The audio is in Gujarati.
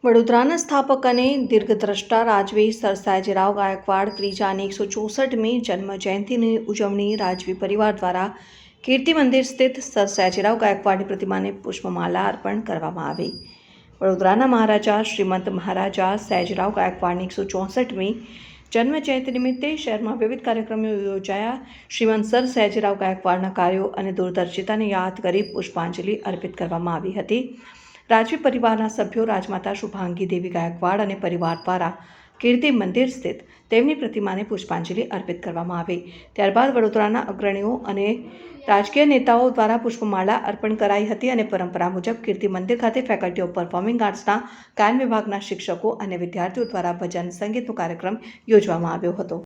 વડોદરાના સ્થાપક અને દીર્ઘદ્રષ્ટા રાજવી સર સયાજીરાવ ગાયકવાડ ત્રીજાની 164મી જન્મ જયંતિની ઉજવણી રાજવી પરિવાર દ્વારા કીર્તિ મંદિર સ્થિત સર સયાજીરાવ ગાયકવાડની પ્રતિમાને પુષ્પમાલા અર્પણ કરવામાં આવી। વડોદરાના મહારાજા શ્રીમંત મહારાજા સયાજીરાવ ગાયકવાડની 164મી જન્મ જયંતિ નિમિત્તે શહેરમાં વિવિધ કાર્યક્રમો યોજાયા। શ્રીમંત સર સયાજીરાવ ગાયકવાડના કાર્યો અને દૂરદર્શિતાને યાદ કરી પુષ્પાંજલિ અર્પિત કરવામાં આવી હતી। રાજવી પરિવારના સભ્યો રાજમાતા શુભાંગી દેવી ગાયકવાડ અને પરિવાર દ્વારા કીર્તિ મંદિર સ્થિત તેમની પ્રતિમાને પુષ્પાંજલિ અર્પિત કરવામાં આવી। ત્યારબાદ વડોદરાના અગ્રણીઓ અને રાજકીય નેતાઓ દ્વારા પુષ્પમાળા અર્પણ કરાઈ હતી અને પરંપરા મુજબ કીર્તિ મંદિર ખાતે ફેકલ્ટી ઓફ પરફોર્મિંગ આર્ટ્સના ગાયન વિભાગના શિક્ષકો અને વિદ્યાર્થીઓ દ્વારા ભજન સંગીતનો કાર્યક્રમ યોજવામાં આવ્યો હતો।